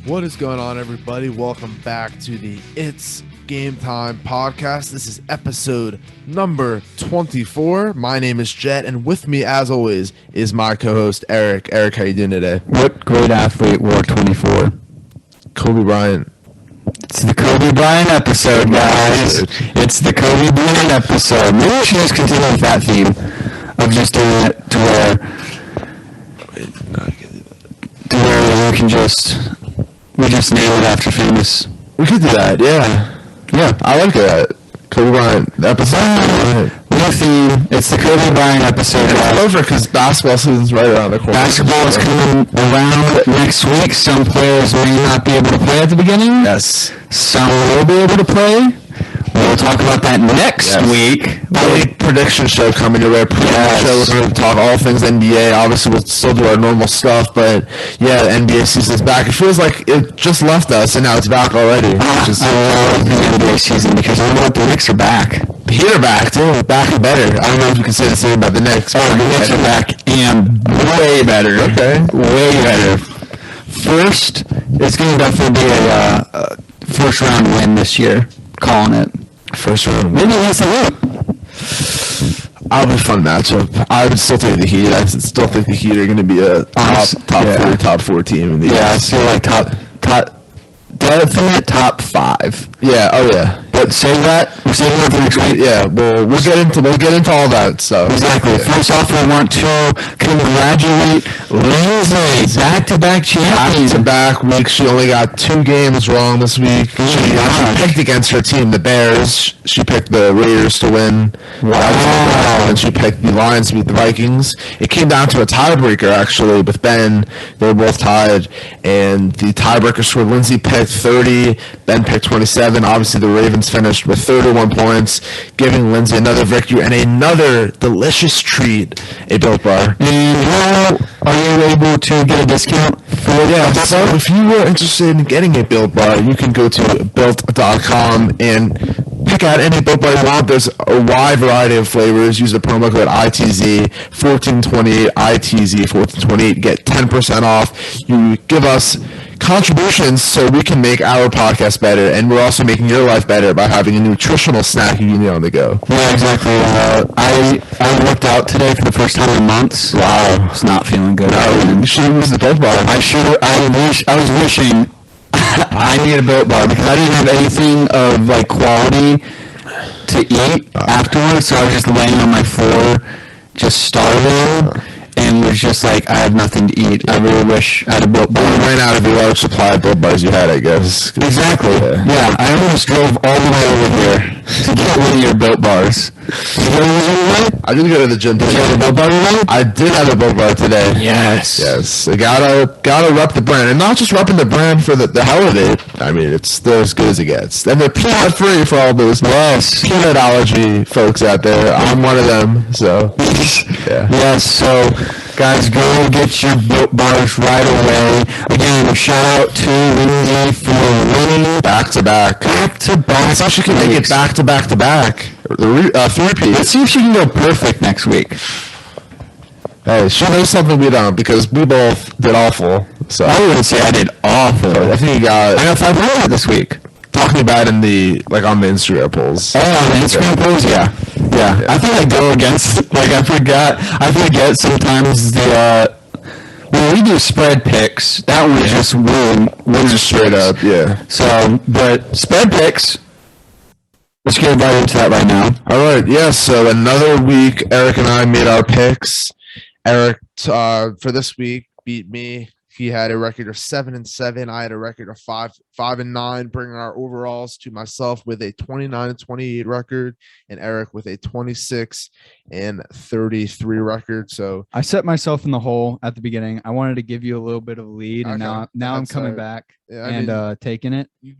What is going on, everybody? Welcome back to the It's Game Time podcast. This is episode number 24. My name is Jett, and with me, as always, is my co-host, Eric. Eric, how you doing today? What great athlete wore 24? Kobe Bryant. It's the Kobe Bryant episode, guys. It's the Kobe Bryant episode. Maybe we should just continue with that theme of just doing it to where we can just name it after famous. We could do that, yeah. Yeah, I like that. Kobe Bryant episode. New theme. It's the Kobe Bryant episode. It's over because basketball season's right around the corner. Basketball is coming around next week. Some players may not be able to play at the beginning. Yes. Some will be able to play. We'll talk about that next week. Big prediction show coming your way. We're going to talk all things NBA. Obviously, we'll still do our normal stuff, but yeah, the NBA season's back. It feels like it just left us, and now it's back already. I love the NBA season because I know what the Knicks are back. The Heat are back, too. Back and better. I don't know if you can say the same about the Knicks. Oh, the Knicks are back and way better. Okay. Way better. First, it's going to definitely be a first-round win this year. Calling it. First round. Maybe it's a win. That'll be a fun matchup. I would still take the Heat. I still think the Heat are going to be a top four team in the East. I feel like definite top 5. Yeah. Oh yeah. But say that we're saving that for next week. Yeah. We'll get into all that stuff. Exactly. Yeah. First off, we want to congratulate Lindsay, back-to-back champion. Back-to-back weeks. She only got 2 games wrong this week. She picked against her team, the Bears. She picked the Raiders to win. Wow. And she picked the Lions to beat the Vikings. It came down to a tiebreaker, actually, with Ben. They were both tied, and the tiebreaker scored. Lindsay picked 30. Ben picked 27. Obviously, the Ravens finished with 31 points, giving Lindsay another victory and another delicious treat, a Built Bar. And how are you able to get a discount for that? So if you were interested in getting a Built Bar, you can go to Built.com and pick out any Built Bar you want. There's a wide variety of flavors. Use the promo code ITZ1428, ITZ1428. Get 10% off. You give us contributions so we can make our podcast better, and we're also making your life better by having a nutritional snack you can eat on the go. Yeah, exactly. I worked out today for the first time in months. Wow, it's not feeling good. You should use the Built Bar. I was wishing I need a Built Bar because I didn't have anything of like quality to eat afterwards, so I was just laying on my floor, just starving. And was just like, I have nothing to eat. I really wish I had a Built Bar. You ran out of the large supply of Built Bars you had, I guess. Exactly. Yeah, I almost drove all the way over here to get one of your Built Bars. I did go to the gym today. Did you have a Built Bar today? I did have a Built Bar today. Yes. I gotta rep the brand. And not just repping the brand for the hell of it. I mean, it's still as good as it gets. And they're peanut free for all those peanut allergy folks out there. I'm one of them, so. Yeah. Yes, so guys, go get your Built Bars right away. Again, shout out to Lindsay for winning back-to-back. Back-to-back. So she can make it back-to-back-to-back. 3-peat. Let's see if she can go perfect next week. Hey, she knows something we don't because we both did awful. So I wouldn't say I did awful. I think you got... I got 500 this week. Talking about on the Instagram polls. Oh, on the Instagram polls? Yeah. I think I go against, I forget sometimes when we do spread picks, that one just wins straight up, yeah. So, but spread picks, let's get right into that right now. All right, yeah, so another week, Eric and I made our picks. Eric, for this week, beat me. He had a record of 7-7. I had a record of 5-9, bringing our overalls to myself with a 29-28 record, and Eric with a 26-33 record. So I set myself in the hole at the beginning. I wanted to give you a little bit of a lead, and now I'm coming back and taking it. You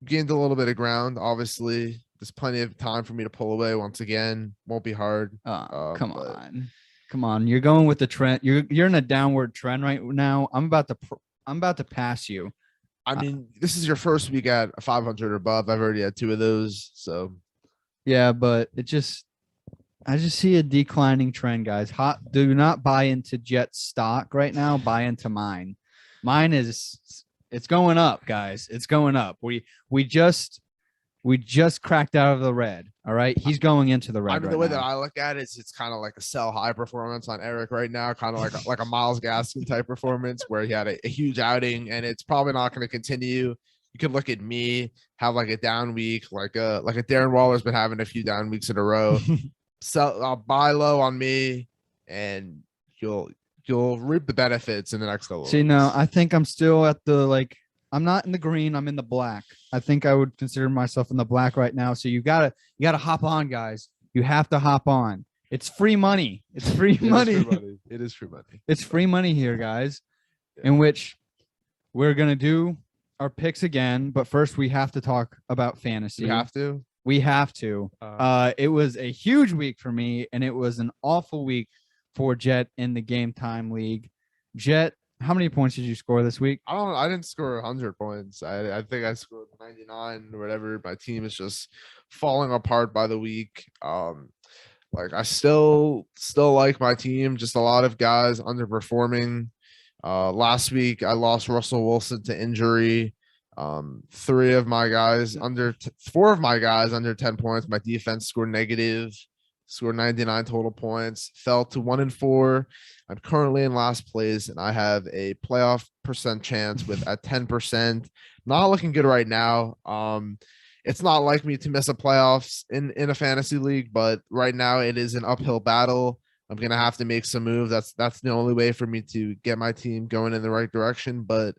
gained a little bit of ground. Obviously, there's plenty of time for me to pull away once again. Won't be hard. Come on, you're going with the trend. You're in a downward trend right now. I'm about to pass you. I mean, this is your first week at 500 or above. I've already had 2 of those, so yeah. But I just see a declining trend, guys. Do not buy into Jett stock right now. Buy into mine. Mine is It's going up, guys. It's going up. We just cracked out of the red. All right. He's going into the red. I mean, right the way now. that I look at it is it's kind of like a sell high performance on Eric right now, kind of like a Myles Gaskin type performance where he had a huge outing, and it's probably not going to continue. You could look at me, have like a down week, like a Darren Waller's been having a few down weeks in a row. I'll buy low on me, and you'll reap the benefits in the next couple. See, no, I think I'm still at the I'm not in the green. I'm in the black. I think I would consider myself in the black right now. So you gotta hop on, guys. You have to hop on. It's free money. It's free money. It is free money. It's free money here, guys. Yeah. In which we're gonna do our picks again, but first we have to talk about fantasy. We have to. We have to. It was a huge week for me, and it was an awful week for Jett in the Game Time League. Jett, how many points did you score this week? I didn't score 100 points. I think I scored 99 or whatever. My team is just falling apart by the week. I still like my team. Just a lot of guys underperforming. Last week I lost Russell Wilson to injury. 4 of my guys under 10 points. My defense scored negative. Scored 99 total points, fell to 1-4. I'm currently in last place, and I have a playoff percent chance with at 10%. Not looking good right now. It's not like me to miss a playoffs in a fantasy league, but right now it is an uphill battle. I'm gonna have to make some moves. That's the only way for me to get my team going in the right direction. But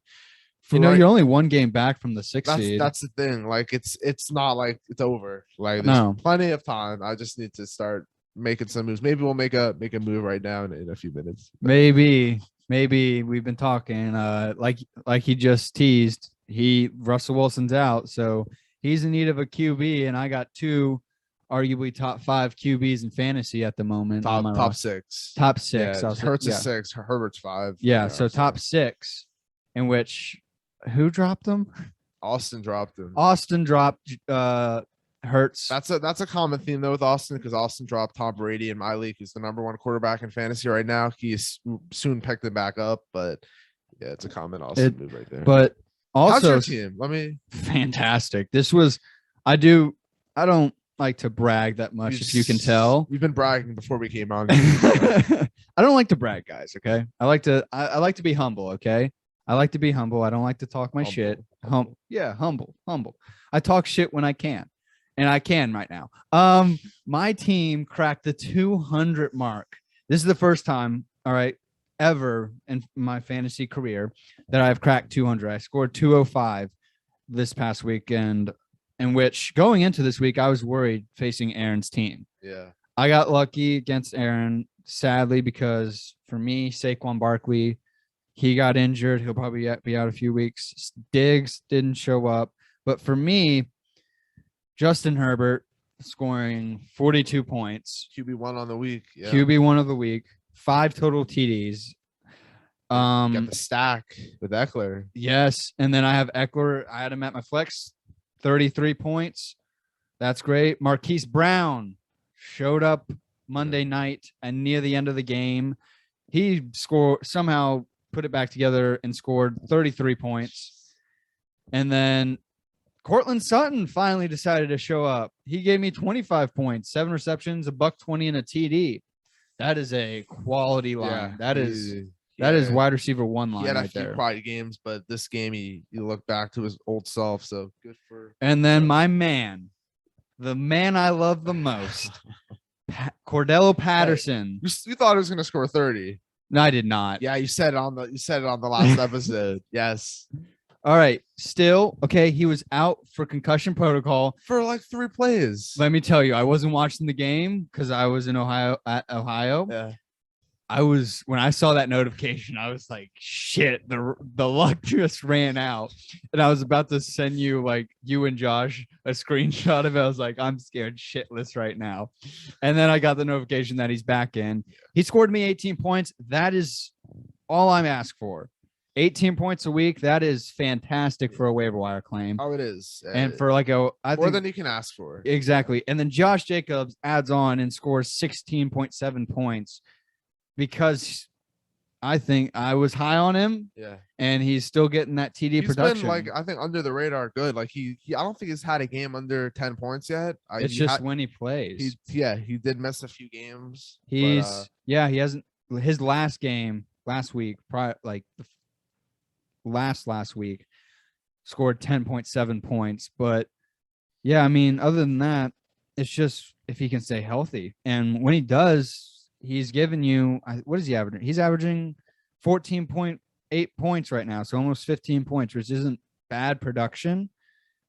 you're only one game back from the 6th seed. That's the thing. It's not like it's over. There's plenty of time. I just need to start making some moves. Maybe we'll make a move right now in a few minutes. Maybe we've been talking. Like he just teased. Russell Wilson's out, so he's in need of a QB, and I got 2 arguably top 5 QBs in fantasy at the moment. Top 6. Top 6. Yeah, Hurts is 6. Herbert's 5. Yeah, so top 6, in which who dropped him? Austin dropped him. Austin dropped Hurts. That's a common theme though with Austin, because Austin dropped Tom Brady in my league, who's the #1 quarterback in fantasy right now. He's soon picked it back up, but yeah, it's a common Austin move right there. But also, how's your team? Fantastic. This was I don't like to brag that much, if you can tell. We've been bragging before we came on. I don't like to brag, guys. Okay, I like to be humble. Okay, I like to be humble. I don't like to talk my shit. Humble. I talk shit when I can, and I can right now. My team cracked the 200 mark. This is the first time, all right, ever in my fantasy career that I've cracked 200. I scored 205 this past weekend. In which, going into this week, I was worried facing Aaron's team. Yeah. I got lucky against Aaron, sadly, because for me, Saquon Barkley, he got injured. He'll probably be out a few weeks. Diggs didn't show up. But for me, Justin Herbert scoring 42 points. QB1 on the week. Yeah. QB1 of the week. 5 total TDs. Got the stack with Eckler. Yes. And then I have Eckler. I had him at my flex. 33 points. That's great. Marquise Brown showed up Monday night, and near the end of the game, he somehow put it back together and scored 33 points. And then Cortland Sutton finally decided to show up. He gave me 25 points, 7 receptions, $120 and a TD. That is a quality line. Yeah, that is wide receiver 1 line. He had a right few there. quiet games, but this game he looked back to his old self. So good for. And then my man, the man I love the most, Cordell Patterson. You thought he was going to score 30. No, I did not. Yeah, you said it on the last episode. Yes. All right. Still, okay, he was out for concussion protocol. For like 3 plays. Let me tell you, I wasn't watching the game because I was in Ohio. Yeah. When I saw that notification, I was like, shit, the luck just ran out. And I was about to send you, like, you and Josh, a screenshot of it. I was like, I'm scared shitless right now. And then I got the notification that he's back in. He scored me 18 points. That is all I'm asked for. 18 points a week. That is fantastic for a waiver wire claim. Oh, it is. And for more than you can ask for. Exactly. And then Josh Jacobs adds on and scores 16.7 points because I think I was high on him, Yeah. and he's still getting that TD He's production. been like, I think, under the radar good. Like he I don't think he's had a game under 10 points yet. It's just when he plays. He did miss a few games. He hasn't. His last game last week, last week, scored 10.7 points. But yeah, I mean, other than that, it's just if he can stay healthy, and when he does, he's giving you what is he averaging? He's averaging 14.8 points right now, so almost 15 points, which isn't bad production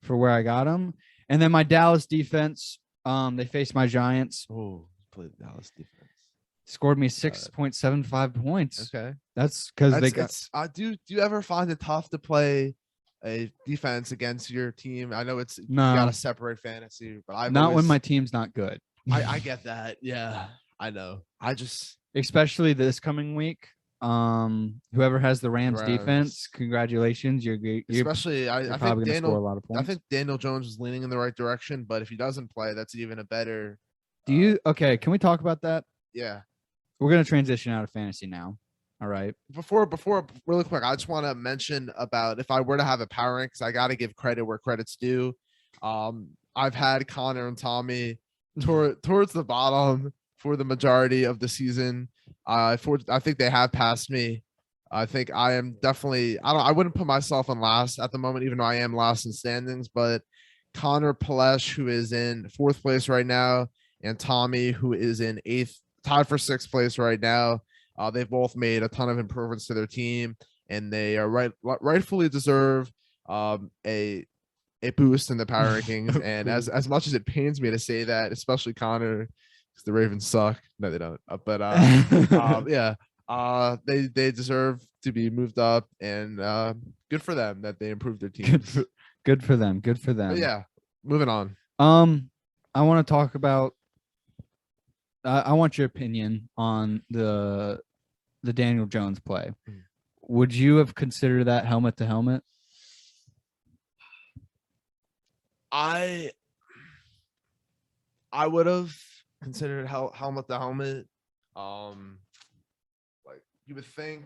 for where I got him. And then my Dallas defense, they faced my Giants. Oh, played the Dallas defense. Scored me 6.75 points. Okay, that's because they got. Do you ever find it tough to play a defense against your team? I know you No. gotta separate fantasy, but when my team's not good. I get that. Yeah, I know. Especially this coming week. Whoever has the Rams defense, congratulations. You're especially I think probably gonna score a lot of points. I think Daniel Jones is leaning in the right direction, but if he doesn't play, that's even a better. Okay, can we talk about that? Yeah. We're gonna transition out of fantasy now. All right. Before really quick, I just want to mention about if I were to have a power rank, because I got to give credit where credit's due. I've had Connor and Tommy towards the bottom for the majority of the season. I think they have passed me. I think I am definitely. I wouldn't put myself in last at the moment, even though I am last in standings. But Connor Palesh, who is in 4th place right now, and Tommy, who is in 8th, tied for 6th place right now. They've both made a ton of improvements to their team, and they are rightfully deserve a boost in the power rankings. And as much as it pains me to say that, especially Connor, because the Ravens suck. No, they don't. But they deserve to be moved up, and good for them that they improved their team. Good for them. Good for them. But yeah, moving on. I want to talk about. I want your opinion on the Daniel Jones play. Would you have considered that helmet to helmet? I would have considered helmet to helmet. Like you would think.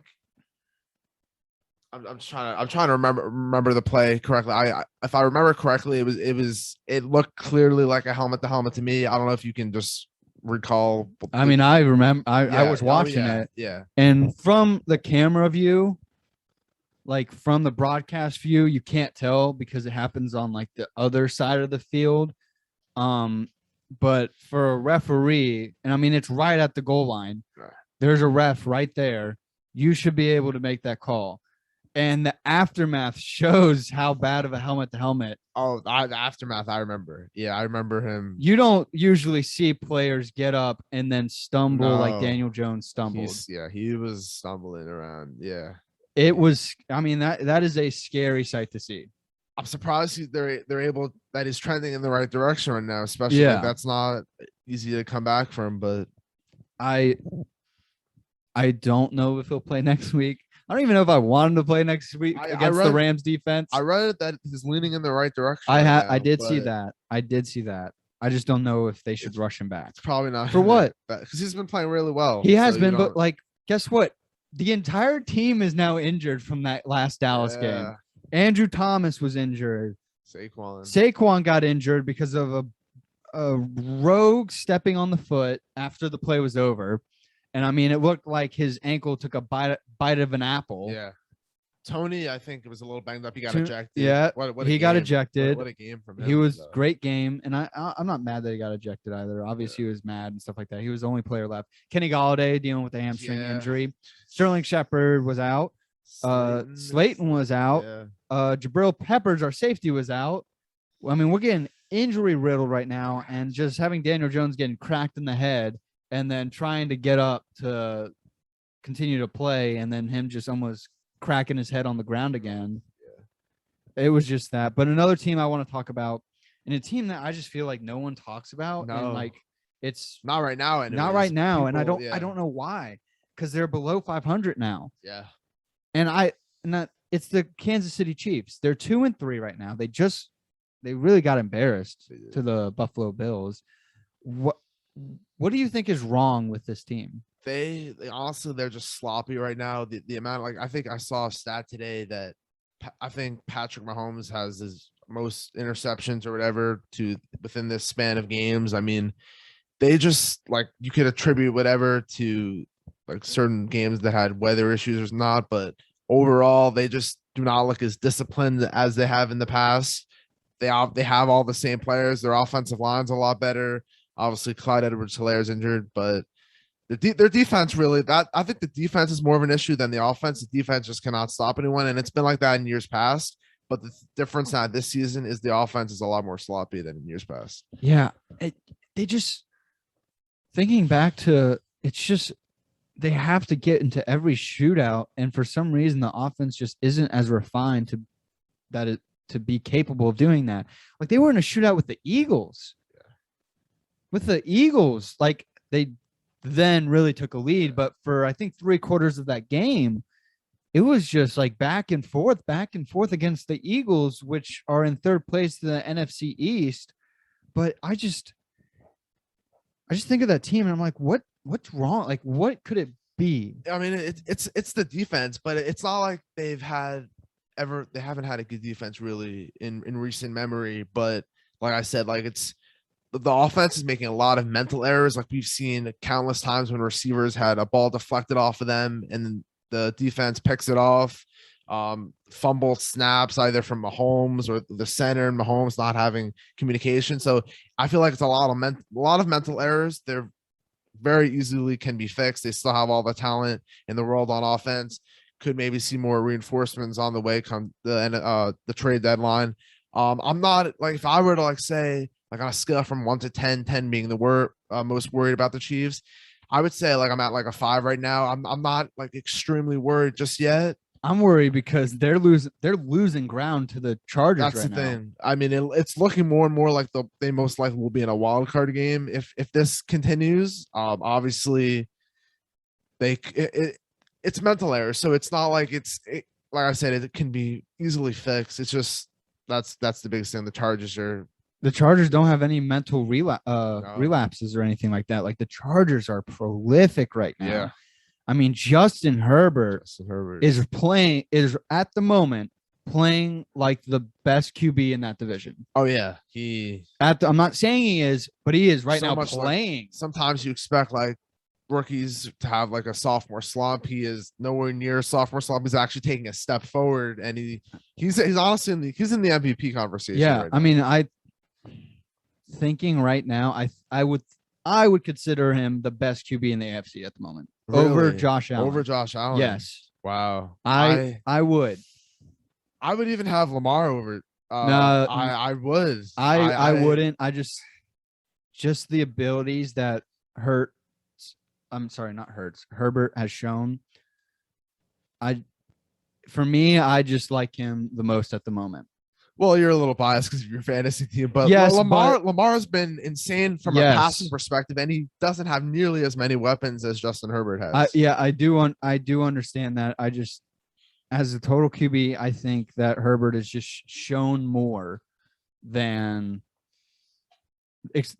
I'm trying to remember the play correctly. If I remember correctly, it looked clearly like a helmet to helmet to me. I don't know if you can just recall. I mean, I remember I was watching it. Yeah. And from the camera view, like from the broadcast view, you can't tell because it happens on like the other side of the field. But for a referee, and I mean, it's right at the goal line. Right. There's a ref right there. You should be able to make that call. And the aftermath shows how bad of a helmet to helmet. Oh, the aftermath, I remember. Yeah, I remember him. You don't usually see players get up and then stumble like Daniel Jones stumbled. He was stumbling around. Yeah. It was, I mean, that is a scary sight to see. I'm surprised they're able, that he's trending in the right direction right now, especially like that's not easy to come back from. But I don't know if he'll play next week. I don't even know if I want him to play next week against the Rams defense. I read that he's leaning in the right direction. I did see that. I just don't know if they should rush him back. It's probably not for what, because he's been playing really well. He has been, but like, guess what? The entire team is now injured from that last Dallas game. Andrew Thomas was injured. Saquon got injured because of a rogue stepping on the foot after the play was over. And I mean, it looked like his ankle took a bite of an apple. Yeah. Tony, I think it was a little banged up. He got ejected. Yeah, he got ejected. What a game from him. He was great game, and I'm not mad that he got ejected either. Obviously, he was mad and stuff like that. He was the only player left. Kenny Golladay dealing with a hamstring injury. Sterling Shepard was out. Slayton was out. Jabril Peppers, our safety, was out. I mean, we're getting injury riddled right now, and just having Daniel Jones getting cracked in the head and then trying to get up to continue to play, and then him just almost cracking his head on the ground again. Yeah. It was just that. But another team I want to talk about, and a team that I just feel like no one talks about. No. And like it's not right now. Not right now. And I don't know why. Because they're below 500 now. Yeah. And it's the Kansas City Chiefs. They're 2-3 right now. They really got embarrassed to the Buffalo Bills. What do you think is wrong with this team? They honestly, they're just sloppy right now. The amount, like, I think I saw a stat today that I think Patrick Mahomes has his most interceptions or whatever to within this span of games. I mean, they just, like, you could attribute whatever to like certain games that had weather issues or not, but overall they just do not look as disciplined as they have in the past. They have all the same players. Their offensive line's a lot better. Obviously, Clyde Edwards-Helaire is injured, but their defense really, that I think the defense is more of an issue than the offense. The defense just cannot stop anyone, and it's been like that in years past. But the difference now this season is the offense is a lot more sloppy than in years past. Yeah, they just thinking back to it's just they have to get into every shootout, and for some reason the offense just isn't as refined to be capable of doing that. Like they were in a shootout with the Eagles. With the Eagles, like they then really took a lead, but for I think 3/4 of that game, it was just like back and forth against the Eagles, which are in third place in the NFC East. But I just think of that team and I'm like, what's wrong? Like, what could it be? I mean, it's the defense, but it's not like they haven't had a good defense really in recent memory. But like I said, like it's the offense is making a lot of mental errors. Like we've seen countless times when receivers had a ball deflected off of them and the defense picks it off. Fumble snaps either from Mahomes or the center and Mahomes not having communication. So I feel like it's a lot of mental errors. They're very easily can be fixed. They still have all the talent in the world on offense. Could maybe see more reinforcements on the way come the trade deadline. I'm not like, if I were to like say like on a scale from 1 to 10, 10 being the most worried about the Chiefs, I would say like I'm at like a 5 right now. I'm not like extremely worried just yet. I'm worried because they're losing ground to the Chargers. That's right the now. thing. I mean, it's looking more and more like they most likely will be in a wild card game if this continues. Obviously, it's mental error, so it's not like like I said, it can be easily fixed. It's just that's the biggest thing. The Chargers don't have any mental relapses or anything like that. Like the Chargers are prolific right now. Yeah. I mean, Justin Herbert is at the moment playing like the best QB in that division. Oh yeah, I'm not saying he is, but he is right now playing. Like, sometimes you expect like rookies to have like a sophomore slump. He is nowhere near a sophomore slump. He's actually taking a step forward, and he's honestly he's in the MVP conversation. Yeah, right I mean, thinking right now, I would consider him the best QB in the AFC at the moment. Really? Over Josh Allen. Over Josh Allen. Yes. Wow. I would. I would even have Lamar over. No, I would. I wouldn't. I just the abilities that Herbert has shown. For me, I just like him the most at the moment. Well, you're a little biased because of your fantasy team, but yes, Lamar's been insane from a passing perspective, and he doesn't have nearly as many weapons as Justin Herbert has. I do understand that. I just, as a total QB, I think that Herbert has just shown more than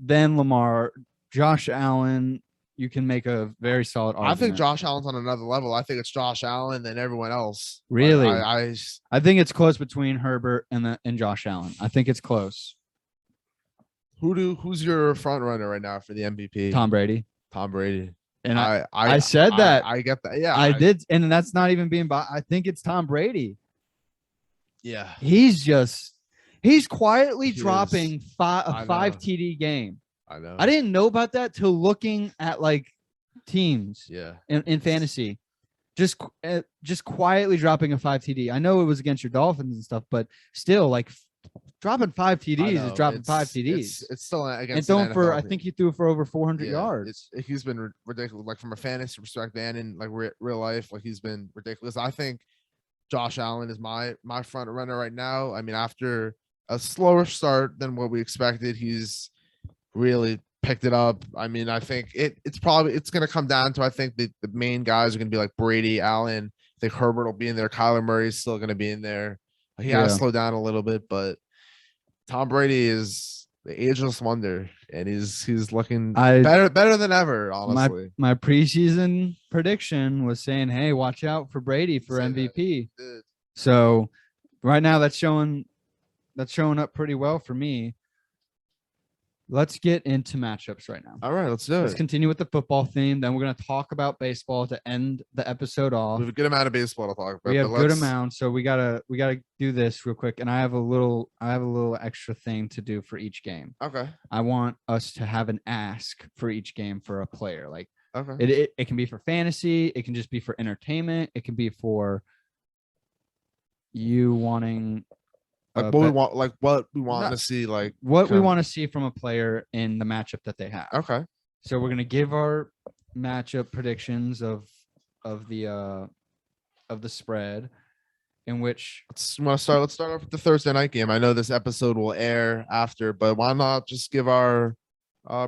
Lamar. Josh Allen, you can make a very solid argument. I think Josh Allen's on another level. I think it's Josh Allen and everyone else. Really? I think it's close between Herbert and Josh Allen. I think it's close. Who's your front runner right now for the MVP? Tom Brady. And I said that. I get that. Yeah. I did. And that's not even being I think it's Tom Brady. Yeah. He's quietly dropping a 5 TD game. I know. I didn't know about that till looking at like teams. Yeah. In fantasy, just quietly dropping a 5 TD. I know it was against your Dolphins and stuff, but still, like dropping 5 TDs is dropping 5 TDs. It's still against. And I think he threw for over 400 yards. He's been ridiculous, like from a fantasy perspective and in like real life, like he's been ridiculous. I think Josh Allen is my front runner right now. I mean, after a slower start than what we expected, he's really picked it up. I mean, I think it's going to come down to, I think the main guys are going to be like Brady, Allen. I think Herbert will be in there. Kyler Murray's still going to be in there. He has to slow down a little bit, but Tom Brady is the ageless wonder, and he's looking I- better than ever. Honestly, My preseason prediction was saying, "Hey, watch out for Brady for Say that. MVP." Dude. So right now that's showing up pretty well for me. Let's get into matchups right now. All right, let's do Let's it. continue with the football theme. Then we're going to talk about baseball to end the episode off. We have a good amount of baseball to talk about. We have but good let's- amount, so we gotta do this real quick. And I have a little extra thing to do for each game. Okay. I want us to have an ask for each game for a player. Like Okay. it can be for fantasy, it can just be for entertainment, it can be for you wanting Like what we want No. to see. Like what we kind of- want to see from a player in the matchup that they have. Okay. So we're gonna give our matchup predictions of the spread, in which Let's start off with the Thursday night game. I know this episode will air after, but why not just give our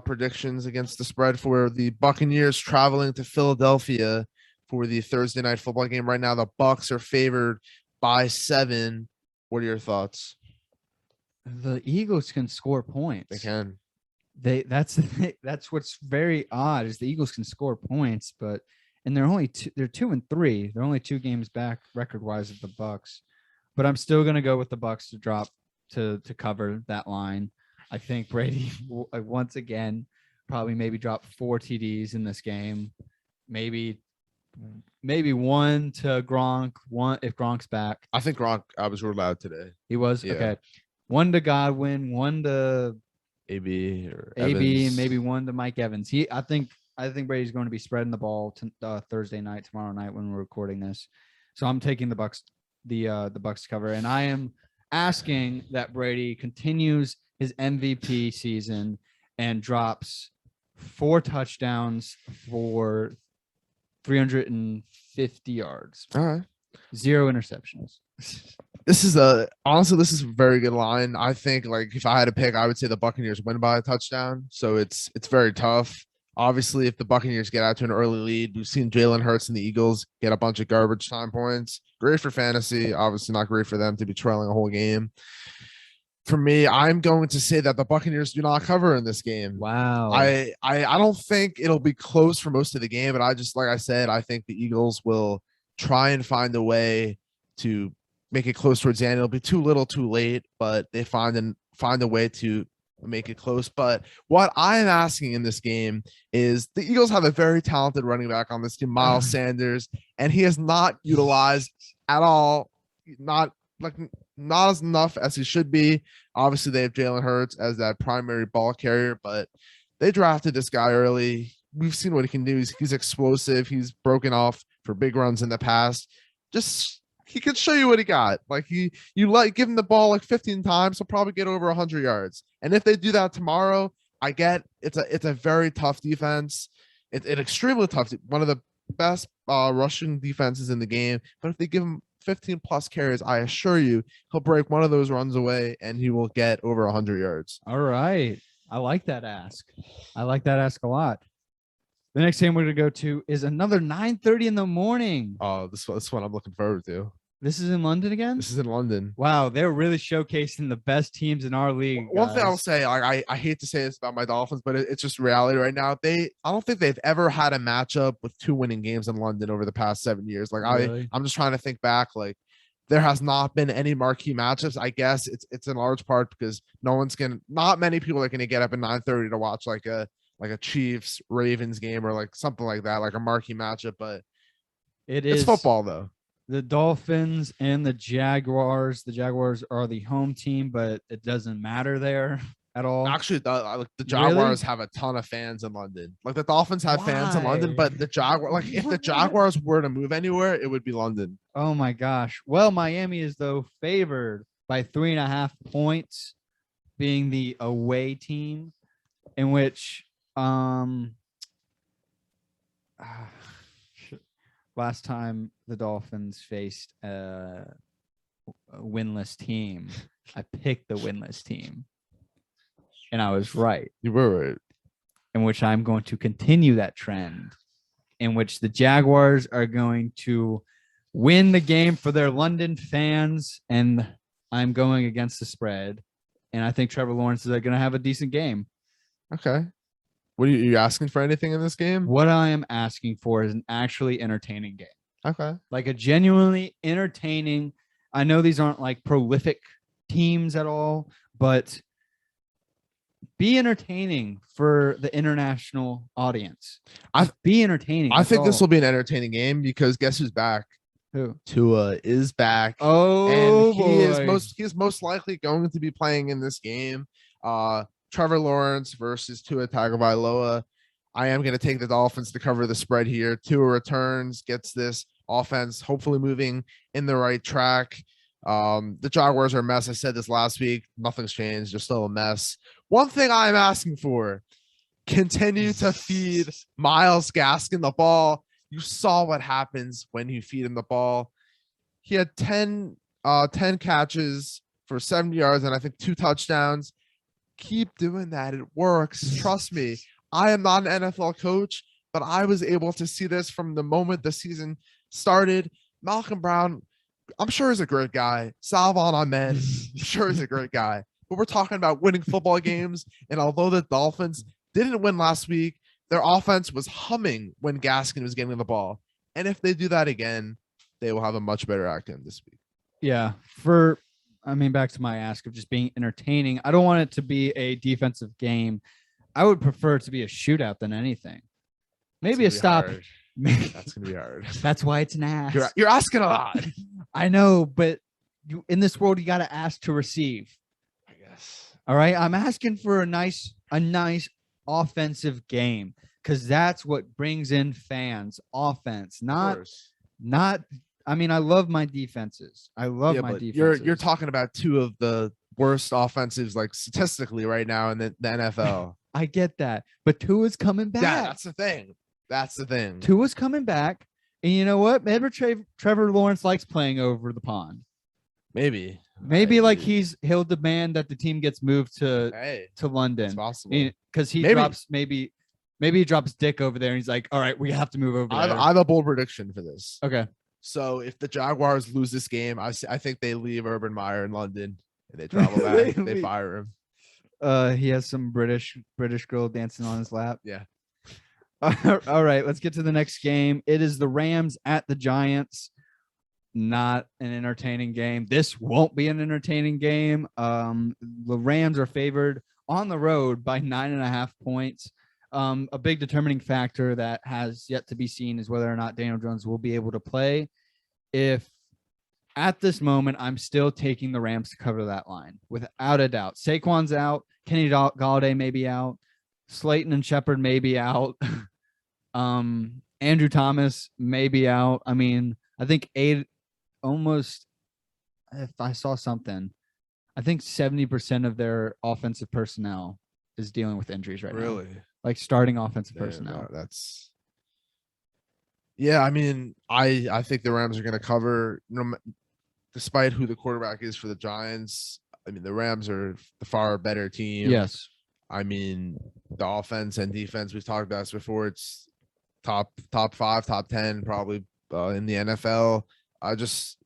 predictions against the spread for the Buccaneers traveling to Philadelphia for the Thursday night football game. Right now, the Bucs are favored by 7. What are your thoughts? the Eagles can score points. They can. That's the thing. That's what's very odd is the Eagles can score points, but and they're 2-3. They're only 2 games back record wise of the Bucs. But I'm still gonna go with the Bucs to drop to cover that line. I think Brady will, once again probably maybe drop 4 TDs in this game. Maybe one to Gronk, one if Gronk's back. I think Gronk was ruled out today. He was Yeah. okay. One to Godwin, one to AB or AB, Evans. and maybe one to Mike Evans. I think Brady's going to be spreading the ball to, Thursday night, tomorrow night when we're recording this. So I'm taking the Bucs, the Bucs to cover, and I am asking that Brady continues his MVP season and drops 4 touchdowns for 350 yards, All right. 0 interceptions. This is a very good line. I think like if I had to pick, I would say the Buccaneers win by a touchdown. So it's very tough. Obviously, if the Buccaneers get out to an early lead, we've seen Jalen Hurts and the Eagles get a bunch of garbage time points. Great for fantasy, obviously not great for them to be trailing a whole game. For me, I'm going to say that the Buccaneers do not cover in this game. Wow. I don't think it'll be close for most of the game, but I just like I said, I think the Eagles will try and find a way to make it close towards the end. It'll be too little, too late, but they find a way to make it close. But what I'm asking in this game is the Eagles have a very talented running back on this team, Miles Sanders, and he is not utilized at all. Not as enough as he should be. Obviously, they have Jalen Hurts as that primary ball carrier, but they drafted this guy early. We've seen what he can do. He's explosive. He's broken off for big runs in the past. Just he could show you what he got. Like you give him the ball like 15 times, he'll probably get over 100 yards. And if they do that tomorrow, I get it's a very tough defense. It's an extremely tough, one of the best rushing defenses in the game. But if they give him 15 plus carries, I assure you he'll break one of those runs away and he will get over 100 yards. All right. I like that ask. I like that ask a lot. The next game we're going to go to is another 9:30 in the morning. Oh, this one I'm looking forward to. This is in London again? This is in London. Wow, they're really showcasing the best teams in our league. One thing I'll guys. say, I hate to say this about my Dolphins, but it's just reality right now. I don't think they've ever had a matchup with 2 winning games in London over the past 7 years. Like Really? I'm just trying to think back. Like there has not been any marquee matchups. I guess it's in large part because not many people are going to get up at 9:30 to watch like a Chiefs Ravens game or like something like that, like a marquee matchup. But it's football though. The Dolphins and the Jaguars. The Jaguars are the home team, but it doesn't matter there at all. Actually, the Jaguars have a ton of fans in London. Like the Dolphins have fans in London, Why? but if the Jaguars were to move anywhere, it would be London. Oh my gosh. Well, Miami is though favored by 3.5 points, being the away team, in which last time the Dolphins faced a winless team, I picked the winless team, and I was right. You were right. In which I'm going to continue that trend, in which the Jaguars are going to win the game for their London fans, and I'm going against the spread. and I think Trevor Lawrence is going to have a decent game. Okay. What are you asking for anything in this game? What I am asking for is an actually entertaining game. Okay. Like a genuinely entertaining. I know these aren't like prolific teams at all, but be entertaining for the international audience. Be entertaining. I think this will be an entertaining game because guess who's back? Who? Tua is back. Oh, and boy. he is most likely going to be playing in this game. Trevor Lawrence versus Tua Tagovailoa. I am going to take the Dolphins to cover the spread here. Tua returns, gets this offense hopefully moving in the right track. The Jaguars are a mess. I said this last week. Nothing's changed. They're still a mess. One thing I'm asking for, continue to feed Myles Gaskin the ball. You saw what happens when you feed him the ball. He had 10 catches for 70 yards and I think 2 touchdowns. Keep doing that. It works. Trust me. I am not an NFL coach, but I was able to see this from the moment the season started. Malcolm Brown, I'm sure is a great guy. Salvon Ahmed, I'm sure is a great guy. But we're talking about winning football games. And although the Dolphins didn't win last week, their offense was humming when Gaskin was getting the ball. And if they do that again, they will have a much better outcome this week. Yeah. Back to my ask of just being entertaining. I don't want it to be a defensive game. I would prefer it to be a shootout than anything. Maybe a stop. That's going to be hard. That's why it's an ask. You're asking a lot. I know, but in this world, you got to ask to receive. I guess. All right. I'm asking for a nice offensive game because that's what brings in fans. Offense, I love my defenses. I love my defenses. You're talking about 2 of the worst offensives, like statistically, right now in the NFL. I get that, but Tua's coming back. Yeah, that's the thing. Tua's coming back, and you know what? Maybe Trevor Lawrence likes playing over the pond. Maybe he'll demand that the team gets moved to London. It's possible because he drops maybe he drops Dick over there, and he's like, "All right, we have to move over there." I have a bold prediction for this. Okay. So if the Jaguars lose this game, I think they leave Urban Meyer in London and they travel back. They fire him. He has some British girl dancing on his lap. Yeah. All right, let's get to the next game. It is the Rams at the Giants. Not an entertaining game. This won't be an entertaining game. The Rams are favored on the road by 9.5 points. A big determining factor that has yet to be seen is whether or not Daniel Jones will be able to play. If at this moment, I'm still taking the Rams to cover that line without a doubt. Saquon's out. Kenny Galladay may be out. Slayton and Shepard may be out. Andrew Thomas may be out. I think if I saw something, I think 70% of their offensive personnel is dealing with injuries right now. Really? Like starting offensive personnel. No, I think the Rams are going to cover, despite who the quarterback is for the Giants. The Rams are the far better team. Yes. The offense and defense, we've talked about this before. It's top 5, top 10, probably in the NFL.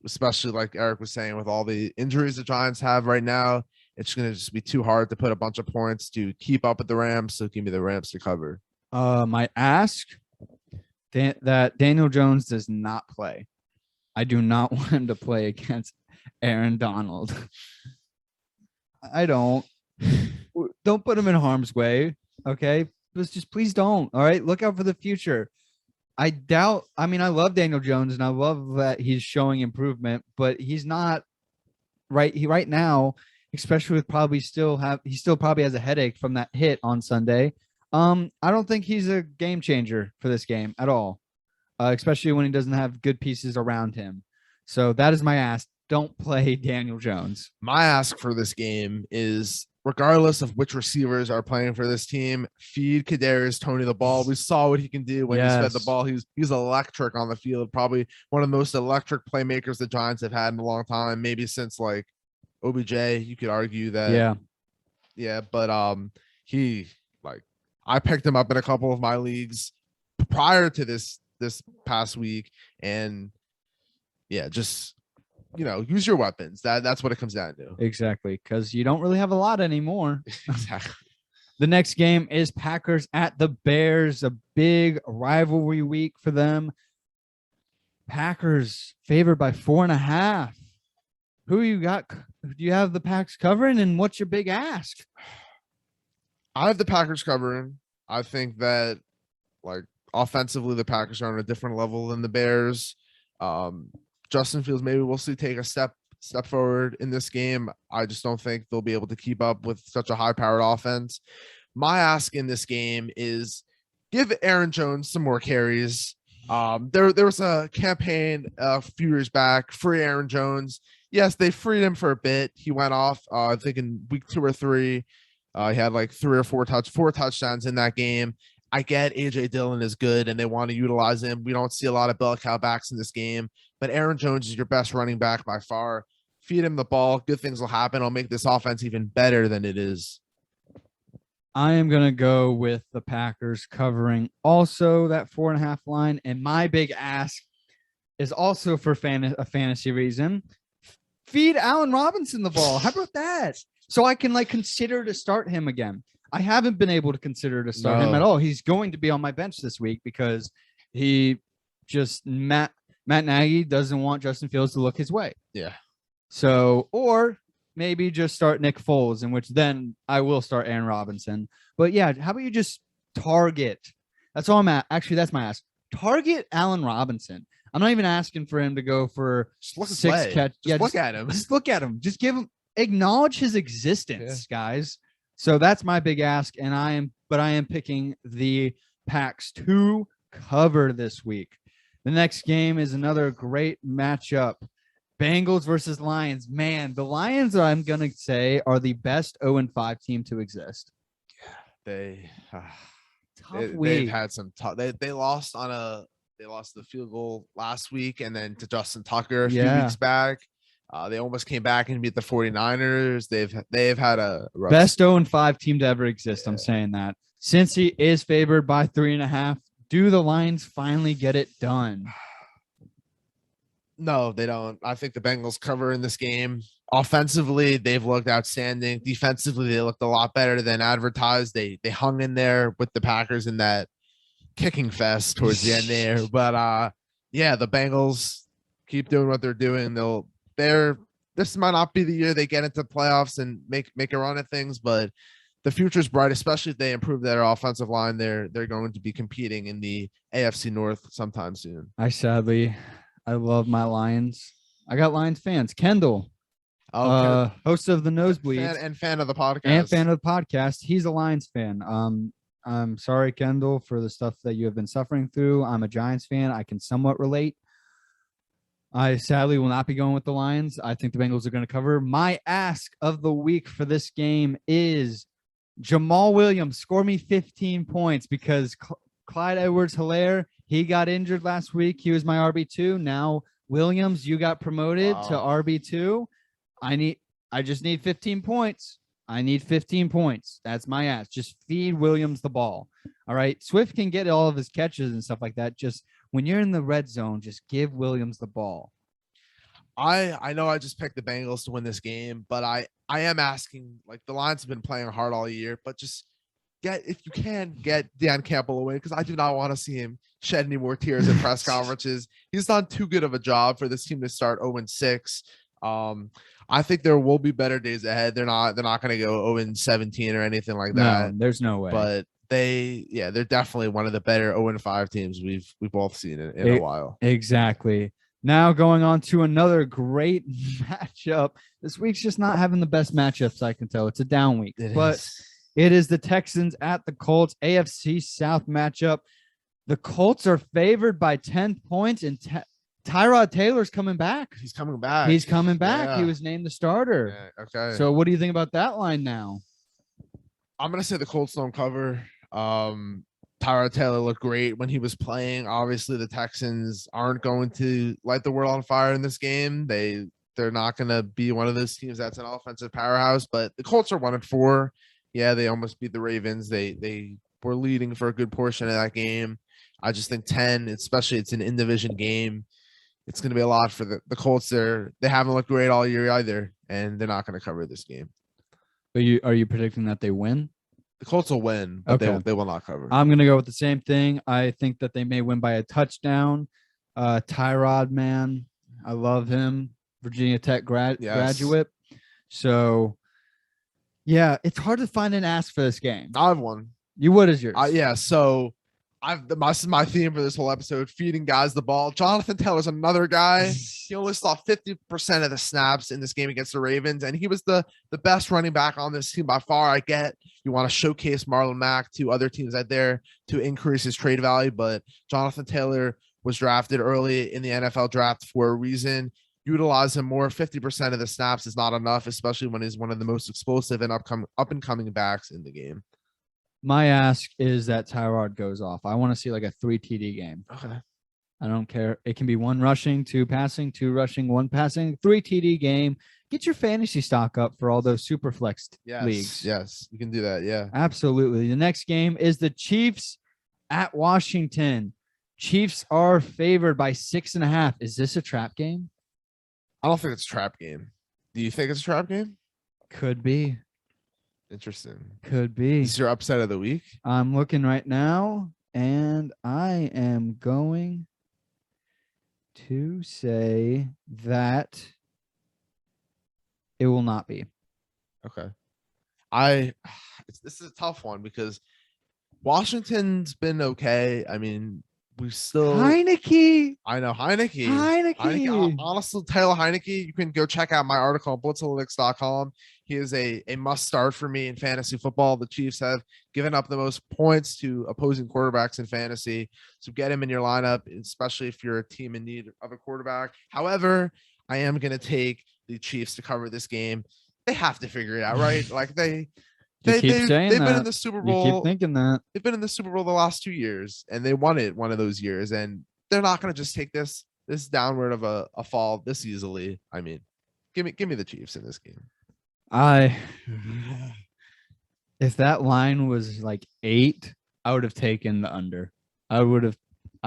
Especially like Eric was saying, with all the injuries the Giants have right now, it's going to just be too hard to put a bunch of points to keep up with the Rams. So give me the Rams to cover. My ask that Daniel Jones does not play. I do not want him to play against Aaron Donald. I don't put him in harm's way. Okay. Just please don't. All right. Look out for the future. I love Daniel Jones and I love that he's showing improvement, but he's not right now, especially with he still probably has a headache from that hit on Sunday. I don't think he's a game changer for this game at all, especially when he doesn't have good pieces around him. So that is my ask. Don't play Daniel Jones. My ask for this game is, regardless of which receivers are playing for this team, feed Kadarius Toney the ball. We saw what he can do when he's fed the ball. He's electric on the field. Probably one of the most electric playmakers the Giants have had in a long time. Maybe since like OBJ, you could argue that. Yeah. But I picked him up in a couple of my leagues prior to this past week, and just use your weapons. That's what it comes down to. Exactly, because you don't really have a lot anymore. Exactly. The next game is Packers at the Bears, a big rivalry week for them. Packers favored by 4.5. Who you got? Do you have the Packs covering, and what's your big ask? I have the Packers covering. I think that, like, offensively, the Packers are on a different level than the Bears. Justin Fields, maybe we'll see take a step forward in this game. I just don't think they'll be able to keep up with such a high-powered offense. My ask in this game is give Aaron Jones some more carries. There was a campaign a few years back, free Aaron Jones. Yes, they freed him for a bit. He went off, I think in week 2 or 3. He had like 3 or 4 touchdowns in that game. I get AJ Dillon is good and they want to utilize him. We don't see a lot of bell cow backs in this game, but Aaron Jones is your best running back by far. Feed him the ball. Good things will happen. I'll make this offense even better than it is. I am going to go with the Packers covering also that 4.5 line. And my big ask is also for a fantasy reason. Feed Allen Robinson the ball. How about that? So I can consider to start him again. I haven't been able to consider to start him at all. He's going to be on my bench this week because Matt Nagy doesn't want Justin Fields to look his way. Yeah. So, or maybe just start Nick Foles, in which then I will start Aaron Robinson. But yeah, how about you just target? That's all I'm at. Actually, that's my ask. Target Allen Robinson. I'm not even asking for him to go for 6 catch. Just look at him. Just look at him. Just acknowledge his existence, guys. So that's my big ask, and I am picking the Packs to cover this week. The next game is another great matchup. Bengals versus Lions. Man, the Lions, I'm going to say, are the best 0-5 team to exist. They've had some tough. They lost the field goal last week and then to Justin Tucker a few weeks back. They almost came back and beat the 49ers. They've had a rough best 0-5 team to ever exist. Yeah. I'm saying that. Since he is favored by 3.5, do the Lions finally get it done? No, they don't. I think the Bengals cover in this game. Offensively, they've looked outstanding. Defensively, they looked a lot better than advertised. They hung in there with the Packers in that kicking fest towards the end there. But the Bengals keep doing what they're doing. This might not be the year they get into playoffs and make a run at things, but the future's bright, especially if they improve their offensive line. They're going to be competing in the AFC North sometime soon. I love my Lions. I got Lions fans. Kendall, host of the Nosebleeds and fan of the podcast. He's a Lions fan. I'm sorry, Kendall, for the stuff that you have been suffering through. I'm a Giants fan. I can somewhat relate. I sadly will not be going with the Lions. I think the Bengals are going to cover. My ask of the week for this game is Jamal Williams, score me 15 points because Clyde Edwards-Helaire, he got injured last week. He was my RB2. Now, Williams, you got promoted to RB2. I just need 15 points. I need 15 points. That's my ask. Just feed Williams the ball. All right. Swift can get all of his catches and stuff like that. Just when you're in the red zone, just give Williams the ball. I know I just picked the Bengals to win this game, but I am asking, the Lions have been playing hard all year, but just if you can get Dan Campbell away, because I do not want to see him shed any more tears in press conferences. He's done too good of a job for this team to start 0-6. I think there will be better days ahead. They're not going to go 0-17 or anything like that. No, there's no way. But they're definitely one of the better 0-5 teams we've both seen in a while. Exactly. Now going on to another great matchup. This week's just not having the best matchups, I can tell. It's a down week. It is the Texans at the Colts, AFC South matchup. The Colts are favored by 10 points, and Tyrod Taylor's coming back. He's coming back. Yeah. He was named the starter. Yeah, okay. So what do you think about that line now? I'm going to say the Colts don't cover. Tyrod Taylor looked great when he was playing. Obviously, the Texans aren't going to light the world on fire in this game. They're not going to be one of those teams that's an offensive powerhouse, but the Colts are 1-4. Yeah, they almost beat the Ravens. They were leading for a good portion of that game. I just think 10, especially it's an in-division game. it's going to be a lot for the Colts. They haven't looked great all year either, and they're not going to cover this game. Are you predicting that they win? The Colts will win, but Okay. they will not cover. I'm going to go with the same thing. I think that they may win by a touchdown. Tyrod, man, I love him. Virginia Tech graduate. So, yeah, it's hard to find an ask for this game. I have one. What is yours? Yeah, so this is my theme for this whole episode, feeding guys the ball. Jonathan Taylor's another guy. He only saw 50% of the snaps in this game against the Ravens, and he was the best running back on this team by far. I get you want to showcase Marlon Mack to other teams out there to increase his trade value, but Jonathan Taylor was drafted early in the NFL draft for a reason. Utilize him more. 50% of the snaps is not enough, especially when he's one of the most explosive and up and coming backs in the game. My ask is that Tyrod goes off. I want to see like a 3 TD game. Okay. I don't care. It can be 1 rushing, 2 passing, 2 rushing, 1 passing, 3 TD game. Get your fantasy stock up for all those super flex leagues. Yes, you can do that. Yeah. Absolutely. The next game is the Chiefs at Washington. Chiefs are favored by 6.5. Is this a trap game? I don't think it's a trap game. Do you think it's a trap game? Could be. Interesting. Could be. Is your upset of the week? I'm looking right now, and I am going to say that it will not be. Okay. This is a tough one because Washington's been okay. I mean, we still Heineke. I know Heineke. Honestly, Taylor Heineke. You can go check out my article on blitzanalytics.com. He is a must start for me in fantasy football. The Chiefs have given up the most points to opposing quarterbacks in fantasy. So get him in your lineup, especially if you're a team in need of a quarterback. However, I am going to take the Chiefs to cover this game. They have to figure it out, right? Like they've been in the Super Bowl. You keep thinking that. They've been in the Super Bowl the last 2 years, and they won it one of those years. And they're not going to just take this downward of a fall this easily. I mean, give me the Chiefs in this game. If that line was like 8, I would have taken the under. I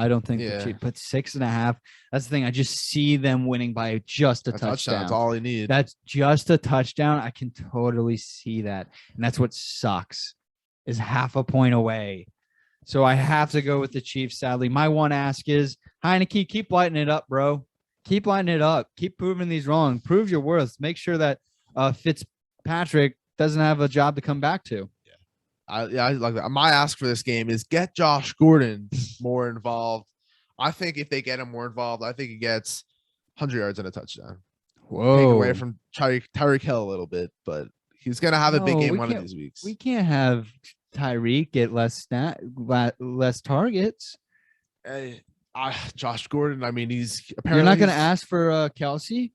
don't think the Chiefs, but 6.5. That's the thing. I just see them winning by just a touchdown. That's all they need. That's just a touchdown. I can totally see that. And that's what sucks is half a point away. So I have to go with the Chiefs, sadly. My one ask is, Heineke, keep lighting it up, bro. Keep lighting it up. Keep proving these wrong. Prove your worth. Make sure that Fitzpatrick doesn't have a job to come back to. I like that. My ask for this game is get Josh Gordon more involved. I think if they get him more involved, I think he gets 100 yards and a touchdown. Whoa. Take away from Tyreek Hill a little bit, but he's going to have a big game one of these weeks. We can't have Tyreek get less targets. Hey, Josh Gordon, I mean, he's apparently... You're not going to ask for Kelsey?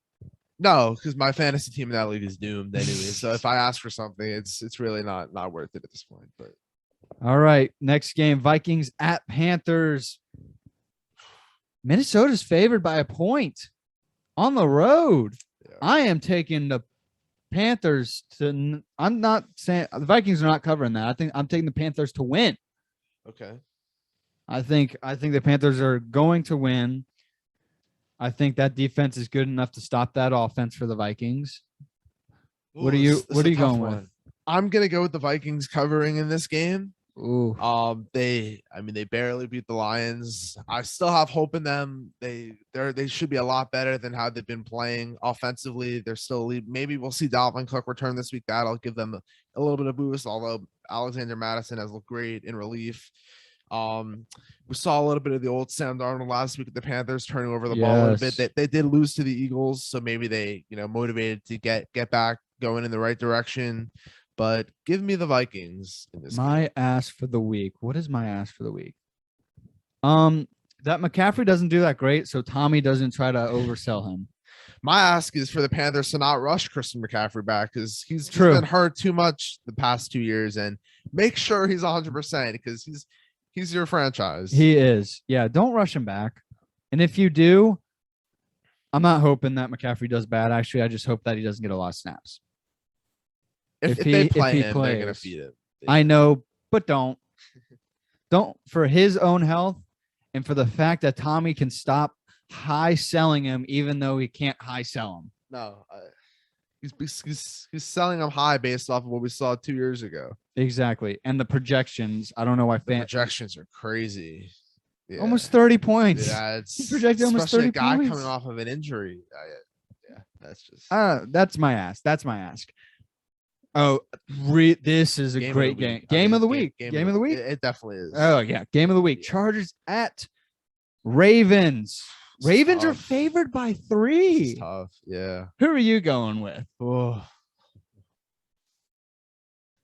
No, because my fantasy team in that league is doomed anyway. So if I ask for something, it's really not worth it at this point. But all right, next game, Vikings at Panthers. Minnesota's favored by a point on the road. Yeah. I am taking the Panthers to. I'm not saying the Vikings are not covering that. I think I'm taking the Panthers to win. Okay. I think the Panthers are going to win. I think that defense is good enough to stop that offense for the Vikings. Ooh, what are you going with? I'm gonna go with the Vikings covering in this game. Ooh. They barely beat the Lions. I still have hope in them. They should be a lot better than how they've been playing offensively. They're still lead. Maybe we'll see Dalvin Cook return this week. That'll give them a little bit of boost. Although Alexander Madison has looked great in relief. We saw a little bit of the old Sam Darnold last week with the Panthers turning over the ball a little bit. They did lose to the Eagles, so maybe they, motivated to get back going in the right direction. But give me the Vikings in this game. Ask for the week. What is my ask for the week? That McCaffrey doesn't do that great, so Tommy doesn't try to oversell him. My ask is for the Panthers to not rush Christian McCaffrey back because he's been hurt too much the past 2 years, and make sure he's 100% because he's your franchise. He is. Yeah, don't rush him back. And if you do, I'm not hoping that McCaffrey does bad. Actually, I just hope that he doesn't get a lot of snaps. If they play him, they're going to feed him. I know, but don't. Don't, for his own health and for the fact that Tommy can stop high selling him, even though he can't high sell him. No, he's selling them high based off of what we saw 2 years ago. Exactly. And the projections, I don't know why The projections are crazy. Yeah. Almost 30 points. Yeah, it's projected almost 30 a guy points. coming off of an injury. Yeah, that's just. That's my ask. Oh, this is a great game. Game of the week. Game of the week. It definitely is. Oh yeah, game of the week. Chargers at Ravens. Ravens are favored by 3. It's tough. Yeah. Who are you going with? Oh,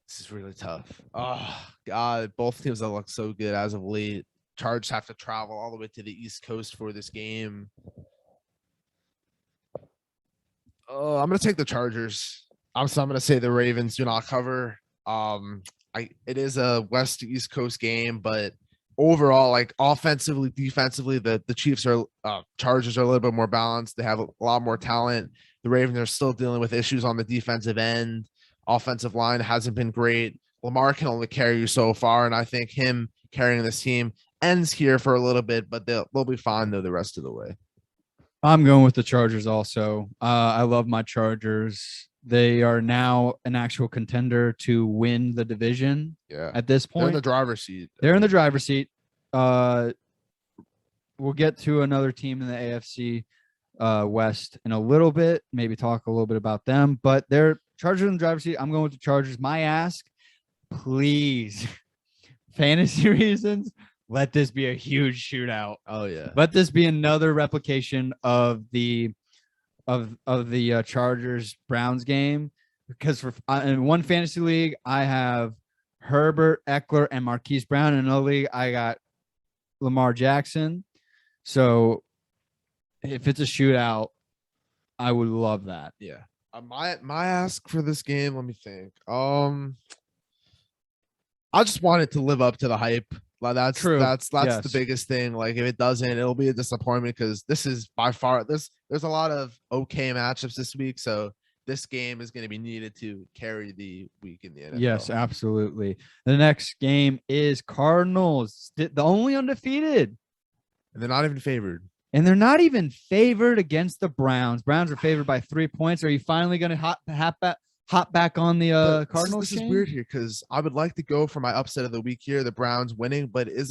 this is really tough. Oh God, both teams that look so good as of late. Chargers have to travel all the way to the East Coast for this game. Oh, I'm gonna take the Chargers. I'm gonna say the Ravens do not cover. It is a West to East Coast game, but overall, like offensively, defensively, the Chiefs are Chargers are a little bit more balanced. They have a lot more talent. The Ravens are still dealing with issues on the defensive end. Offensive line hasn't been great. Lamar can only carry you so far, and I think him carrying this team ends here for a little bit, but they'll be fine though the rest of the way. I'm going with the Chargers also. I love my Chargers. They are now an actual contender to win the division. Yeah. At this point, they're in the driver's seat. They're in the driver's seat. We'll get to another team in the AFC West in a little bit. Maybe talk a little bit about them, but they're Chargers in the driver's seat. I'm going with the Chargers. My ask, please, fantasy reasons, let this be a huge shootout. Oh yeah. Let this be another replication of the Chargers Browns game, because in one fantasy league I have Herbert, Eckler, and Marquise Brown. In another league I got Lamar Jackson. So if it's a shootout, I would love that. Yeah. My ask for this game, let me think. I just want it to live up to the hype. Like that's True. That's Yes. the biggest thing. Like if it doesn't, it'll be a disappointment because this is by far there's a lot of okay matchups this week. So this game is going to be needed to carry the week in the NFL. Yes, absolutely. The next game is Cardinals, the only undefeated. And they're not even favored. And they're not even favored against the Browns. Browns are favored by 3 points. Are you finally going to hop back on the Cardinals? This is weird here because I would like to go for my upset of the week here, the Browns winning, but it's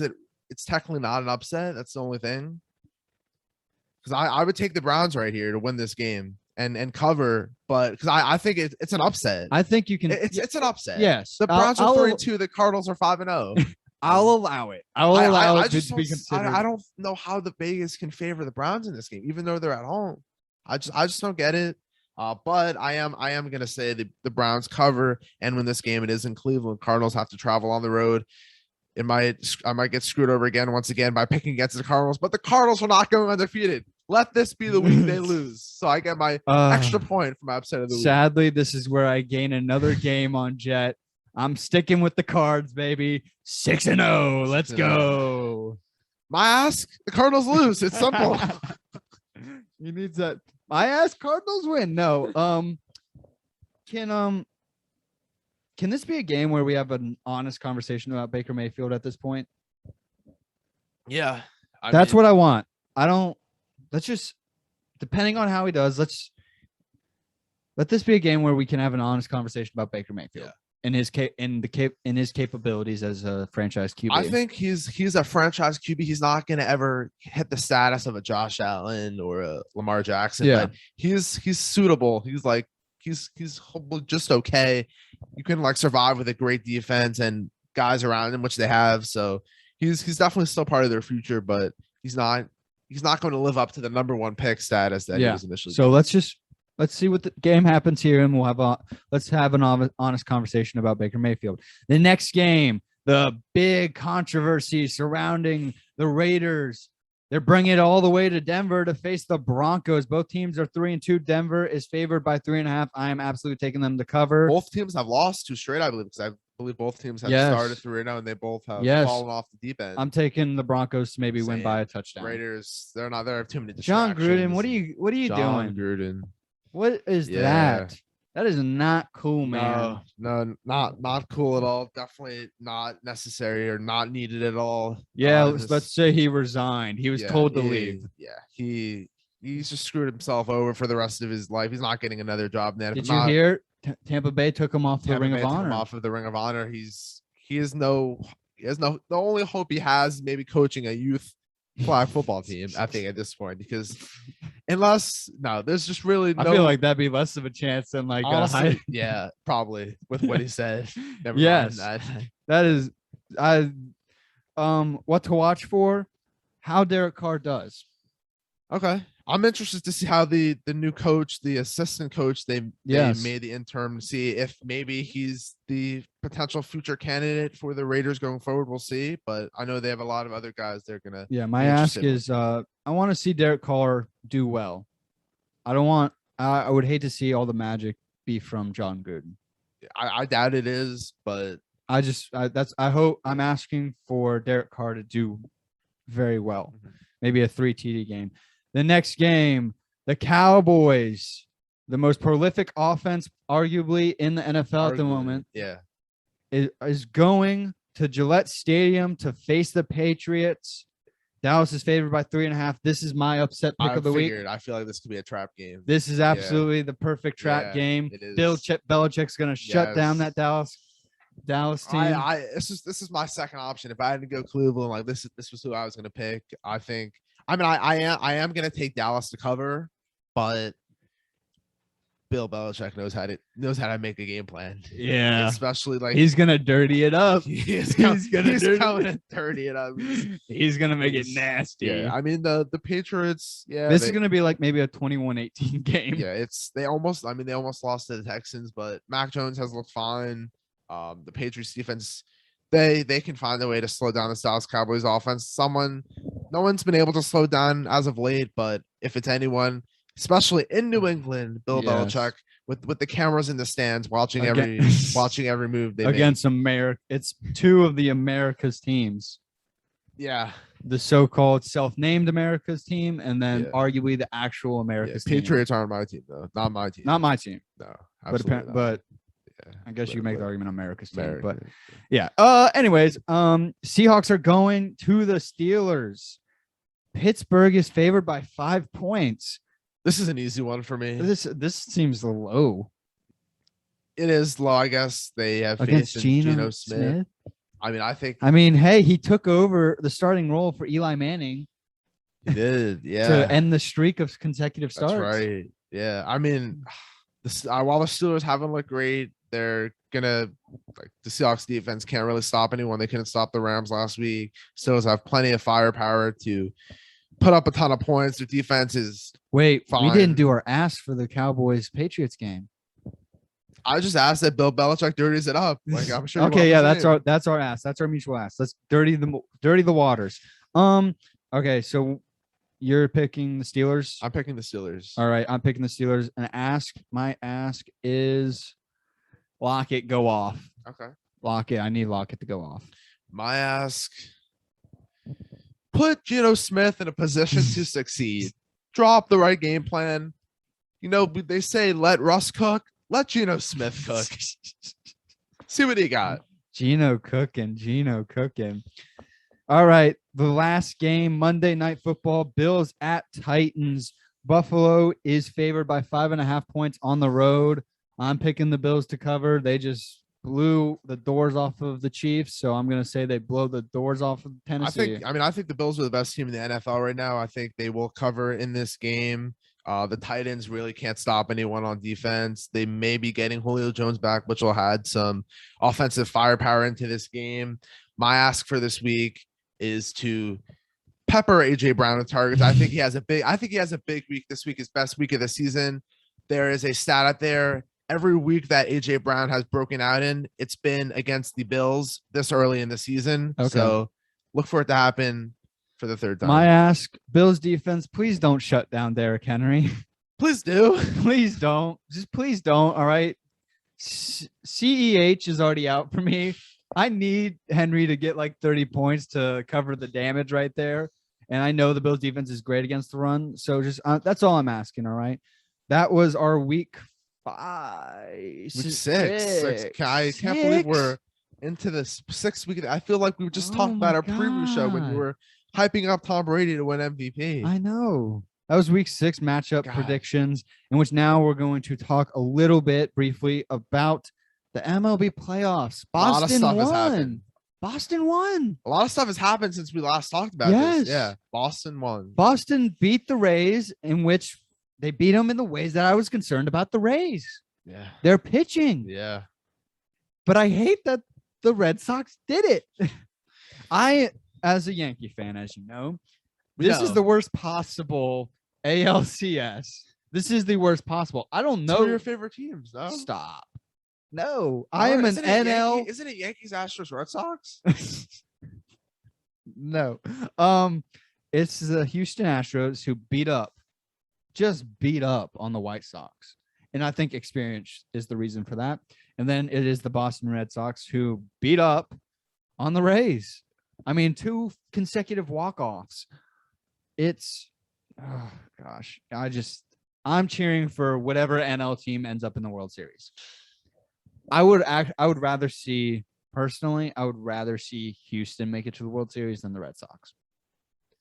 technically not an upset. That's the only thing. Because I would take the Browns right here to win this game and cover, but because I think it's an upset. I think you can. It's an upset. Yes. The Browns are 3-2. The Cardinals are 5-0. I'll allow it. I will allow it to be considered. I don't know how the Vegas can favor the Browns in this game, even though they're at home. I just don't get it. But I am gonna say the Browns cover and win this game. It is in Cleveland. Cardinals have to travel on the road. I might get screwed over once again by picking against the Cardinals, but the Cardinals are not going undefeated. Let this be the week they lose. So I get my extra point for my upset of the week. Sadly, this is where I gain another game on Jet. I'm sticking with the Cards, baby. 6-0. Let's go. My ask, the Cardinals lose. It's simple. He needs that. My ask, Cardinals win. No. Can this be a game where we have an honest conversation about Baker Mayfield at this point? Yeah. That's what I want. Let's just, depending on how he does, let this be a game where we can have an honest conversation about Baker Mayfield. Yeah. In his capabilities as a franchise QB. I think he's a franchise QB. He's not going to ever hit the status of a Josh Allen or a Lamar Jackson. Yeah. But he's suitable. He's just okay. You can survive with a great defense and guys around him, which they have. So he's definitely still part of their future, but he's not going to live up to the number one pick status that he was initially. So let's see what the game happens here, and let's have an honest conversation about Baker Mayfield. The next game, the big controversy surrounding the Raiders. They're bringing it all the way to Denver to face the Broncos. Both teams are 3-2. Denver is favored by 3.5. I am absolutely taking them to cover. Both teams have lost 2 straight, I believe, because I believe both teams have started 3-0 and they both have fallen off the deep end. I'm taking the Broncos to maybe win by a touchdown. Raiders, they have too many John distractions. Gruden, what are you doing? Gruden. What is that? That is not cool, man. No, not cool at all. Definitely not necessary or not needed at all. Yeah, let's say he resigned. He was told to leave. Yeah, he's just screwed himself over for the rest of his life. He's not getting another job now. Did you hear? Tampa Bay took him off the Ring of Honor. Off of the Ring of Honor. He has no. The only hope he has is maybe coaching a youth flag football team. I think at this point, because there's just really no. I feel like that'd be less of a chance than like honestly, yeah, probably with what he said. Yes, that is what to watch for. How Derek Carr does. Okay. I'm interested to see how the new coach, the assistant coach, they made the interim, to see if maybe he's the potential future candidate for the Raiders going forward. We'll see. But I know they have a lot of other guys they're going to. Yeah, my ask is I want to see Derek Carr do well. I would hate to see all the magic be from John Gruden. I doubt it is, but I'm asking for Derek Carr to do very well. Maybe a 3 TD game. The next game, the Cowboys, the most prolific offense arguably in the NFL at the moment, is going to Gillette Stadium to face the Patriots. Dallas is favored by 3.5. This is my upset pick of the week. I feel like this could be a trap game. This is absolutely the perfect trap game. It is. Belichick's going to shut down that Dallas team. This is my second option. If I had to go Cleveland, like this was who I was going to pick. I am going to take Dallas to cover, but Bill Belichick knows how to make a game plan. Yeah, especially like he's going to dirty it up. He's coming to dirty it up. He's going to make it nasty. Yeah, I mean the Patriots. Yeah, this is going to be like maybe a 21-18 game. Yeah, they almost lost to the Texans, but Mac Jones has looked fine. The Patriots defense. They can find a way to slow down the Dallas Cowboys offense. No one's been able to slow down as of late, but if it's anyone, especially in New England, Bill Belichick with the cameras in the stands watching every move they against America. It's 2 of the America's teams. Yeah. The so-called self-named America's team, and then arguably the actual America's team. Patriots aren't my team though. Not my team. Not my team. No, absolutely but I guess you make the argument America's team, but yeah. Anyways, Seahawks are going to the Steelers. Pittsburgh is favored by 5 points. This is an easy one for me. This seems low. It is low, I guess. They have against faith in Geno Smith. I mean, hey, he took over the starting role for Eli Manning. He did, yeah. To end the streak of consecutive starts. That's right. Yeah. I mean, while the Steelers haven't looked great, they're gonna the Seahawks defense can't really stop anyone. They couldn't stop the Rams last week. Steelers have plenty of firepower to put up a ton of points. Their defense is we fine. didn't do our ask for the Cowboys Patriots game. I just asked that Bill Belichick dirties it up. Like I'm sure. Okay, yeah, that's our ask. That's our mutual ask. Let's dirty the waters. Okay, so you're picking the Steelers. I'm picking the Steelers. All right, I'm picking the Steelers. My ask is Lockett go off. Okay. Lockett. I need Lockett to go off. My ask. Put Geno Smith in a position to succeed. Drop the right game plan. They say let Russ cook. Let Geno Smith cook. See what he got. Geno cooking. All right. The last game, Monday Night Football, Bills at Titans. Buffalo is favored by 5.5 points on the road. I'm picking the Bills to cover. They just blew the doors off of the Chiefs, so I'm going to say they blow the doors off of Tennessee. I think the Bills are the best team in the NFL right now. I think they will cover in this game. The Titans really can't stop anyone on defense. They may be getting Julio Jones back, which will add some offensive firepower into this game. My ask for this week is to pepper AJ Brown with targets. I think he has a big week this week, his best week of the season. There is a stat out there. Every week that AJ Brown has broken out in, it's been against the Bills this early in the season. Okay. So look for it to happen for the third time. My ask, Bills defense, please don't shut down Derrick Henry. Please do. Please don't. Just please don't. All right. CEH is already out for me. I need Henry to get like 30 points to cover the damage right there. And I know the Bills defense is great against the run. So just that's all I'm asking. All right. That was our week 5, Week six. I can't believe we're into this 6 week. I feel like we just talked about our preview show when you were hyping up Tom Brady to win MVP. I know. That was week 6 matchup God. predictions, in which now we're going to talk a little bit briefly about the MLB playoffs. A lot of Boston stuff has won. happened. Boston won. A lot of stuff has happened since we last talked about Yes. this. Yeah, Boston won. Boston beat the Rays, in which they beat them in the ways that I was concerned about the Rays. Yeah. They're pitching. Yeah. But I hate that the Red Sox did it. I, as a Yankee fan, as you know, this is the worst possible ALCS. This is the worst possible. I don't know. Two of your favorite teams, though. Stop. No, I am an NL. Isn't it Yankees, Astros, Red Sox? No. It's the Houston Astros who just beat up on the White Sox. And I think experience is the reason for that. And then it is the Boston Red Sox who beat up on the Rays. I mean, 2 consecutive walk-offs. It's, oh gosh, I'm cheering for whatever NL team ends up in the World Series. I would rather see Houston make it to the World Series than the Red Sox.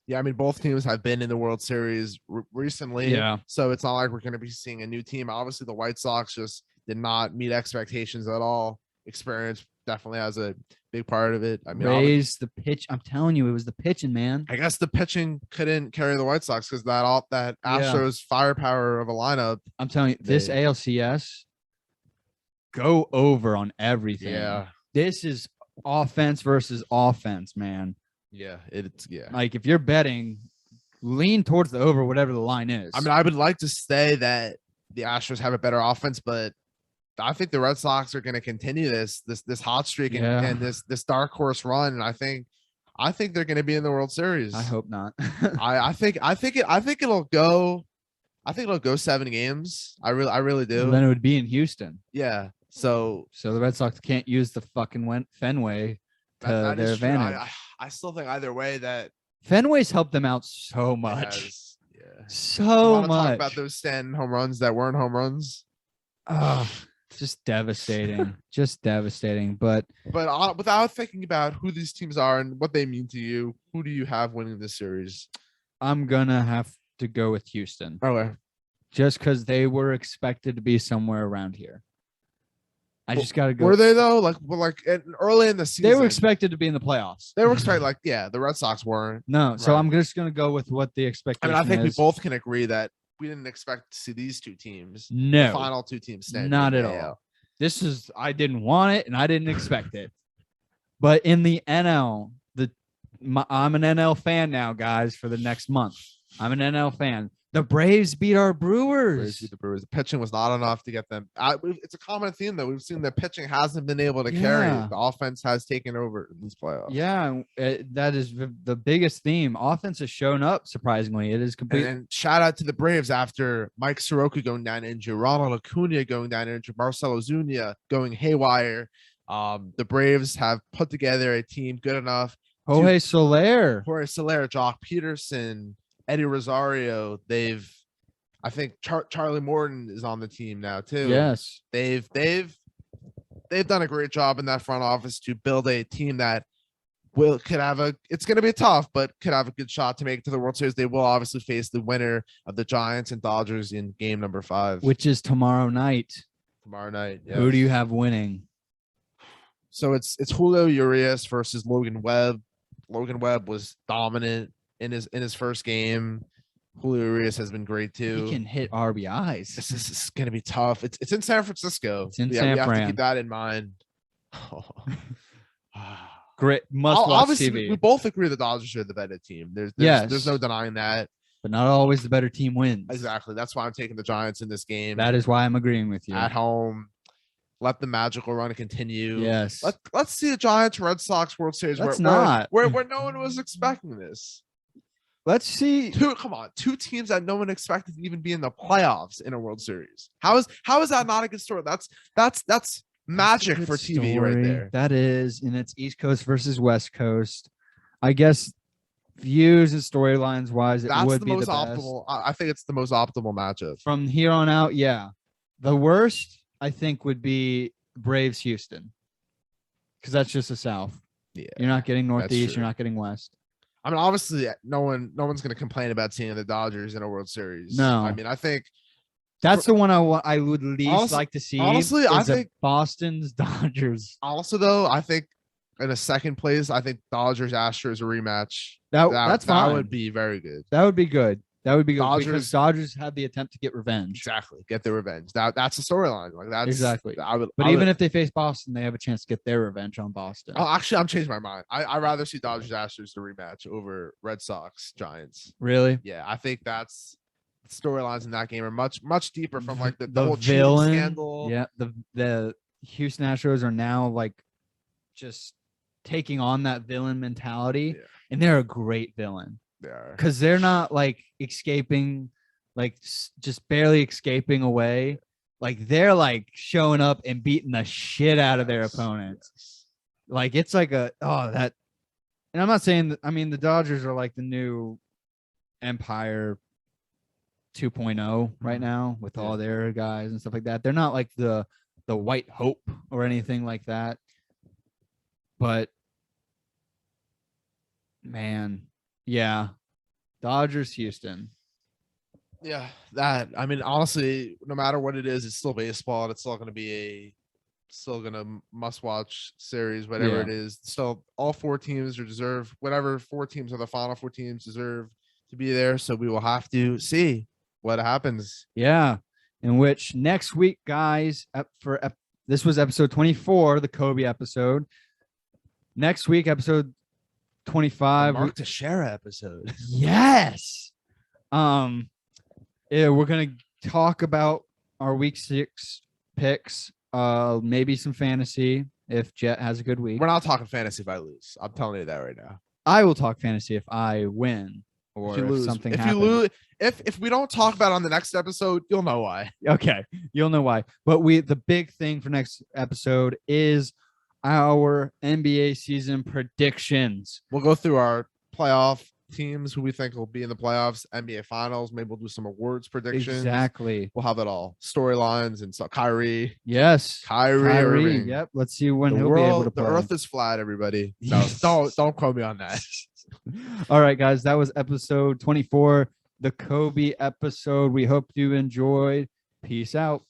Yeah, I mean, both teams have been in the World Series recently. Yeah. So it's not like we're going to be seeing a new team. Obviously, the White Sox just did not meet expectations at all. Experience definitely has a big part of it. I mean, Rays, the pitch. I'm telling you, it was the pitching, man. I guess the pitching couldn't carry the White Sox because that Astros firepower of a lineup. I'm telling you, this ALCS, go over on everything. Yeah. This is offense versus offense, man. Yeah, Like if you're betting, lean towards the over, whatever the line is. I mean, I would like to say that the Astros have a better offense, but I think the Red Sox are going to continue this hot streak and this dark horse run. And I think they're going to be in the World Series. I hope not. I think it'll go 7 games. I really do. And then it would be in Houston. Yeah. So the Red Sox can't use the fucking Fenway to that their is true. advantage. I still think either way that Fenway's helped them out so much. So much. Talk about those Stanton home runs that weren't home runs. Just devastating. Just devastating. But without thinking about who these teams are and what they mean to you, who do you have winning this series? I'm gonna have to go with Houston. Okay. Just because they were expected to be somewhere around here. I just gotta go. Were they though? Like early in the season, they were expected to be in the playoffs. They were expected, the Red Sox weren't. No, so Right. I'm just gonna go with what the expectation. I mean, I think we is. both can agree that we didn't expect to see these two teams. No, the final 2 teams standing. not at all. I didn't want it and I didn't expect it. But in the NL, I'm an NL fan now, guys. For the next month, I'm an NL fan. The Braves beat our Brewers. The pitching was not enough to get them. It's a common theme that we've seen. The pitching hasn't been able to carry. The offense has taken over in these playoffs. Yeah, that is the biggest theme. Offense has shown up surprisingly. It is complete. And shout out to the Braves after Mike Soroka going down injured, Ronald Acuna going down injured, Marcelo Zuna going haywire. The Braves have put together a team good enough. Jorge Soler, Jock Peterson, Eddie Rosario. I think Charlie Morton is on the team now too. Yes, they've done a great job in that front office to build a team that it's going to be tough, but could have a good shot to make it to the World Series. They will obviously face the winner of the Giants and Dodgers in game number 5, which is tomorrow night. Yes. Who do you have winning? So it's Julio Urias versus Logan Webb. Logan Webb was dominant in his first game. Julio Urias has been great too. He can hit RBIs. This is going to be tough. It's in San Francisco. It's in we San have Fran. to keep that in mind. Great, must watch obviously, TV. we both agree the Dodgers are the better team. There's no denying that. But not always the better team wins. Exactly. That's why I'm taking the Giants in this game. That is why I'm agreeing with you. At home. Let the magical run continue. Yes. Let's see the Giants Red Sox World Series. Let's where no one was expecting this. Let's see. Two teams that no one expected to even be in the playoffs in a World Series. How is that not a good story? That's magic for TV right there. That is, and it's East Coast versus West Coast. I guess views and storylines wise, it would be the best. Optimal. I think it's the most optimal matchup from here on out. Yeah, The worst, I think, would be Braves Houston, because that's just the South. Yeah, You're not getting Northeast. true. You're not getting West. I mean, obviously, no one's going to complain about seeing the Dodgers in a World Series. No. I mean, I think That's the one I would least like to see. honestly, I think Boston's Dodgers. Also, though, I think in a second place, I think Dodgers Astros a rematch. That's fine. That would be very good. That would be good. That would be good because Dodgers- Dodgers had the attempt to get revenge. Exactly, get their revenge. That's the storyline. Like that's Exactly. But I even would- if they face Boston, they have a chance to get their revenge on Boston. oh, actually, I'm changing my mind. I'd rather see Dodgers Astros the rematch over Red Sox Giants. Really? Yeah, I think that's storylines in that game are much deeper from like the The whole cheating villain scandal. Yeah, the Houston Astros are now like just taking on that villain mentality, Yeah. and they're a great villain They are. because they're not like escaping, like just barely escaping away. Like they're like showing up and beating the shit out of their Yes, opponents. yes. Like it's like and I'm not saying that. I mean, the Dodgers are like the new Empire 2.0 right now with all their guys and stuff like that. They're not like the White Hope or anything like that. But man, yeah, Dodgers Houston. Yeah, that. I mean, honestly, no matter what it is, it's still baseball. And it's still going to be still going to must-watch series, whatever Yeah. it is. Still, all four teams deserve whatever four teams are the final four teams deserve to be there. So we will have to see what happens. Yeah, in which next week, guys, this was episode 24, the Kobe episode. Next week, episode 25. Mark Teixeira episode. Yes. Yeah, we're gonna talk about our week 6 picks. Maybe some fantasy if Jet has a good week. We're not talking fantasy if I lose. I'm telling you that right now. I will talk fantasy if I win or If you lose, something if happens. you lose, if we don't talk about it on the next episode, you'll know why. Okay, you'll know why. But the big thing for next episode is our NBA season predictions. We'll go through our playoff teams who we think will be in the playoffs, NBA finals. Maybe we'll do some awards predictions. Exactly. We'll have it all. Storylines and stuff. Kyrie Yes. Kyrie Irving. Yep. Let's see when The he'll be able world, to the play. earth is flat, everybody. No, don't quote me on that. All right, guys. That was episode 24, the Kobe episode. We hope you enjoyed. Peace out.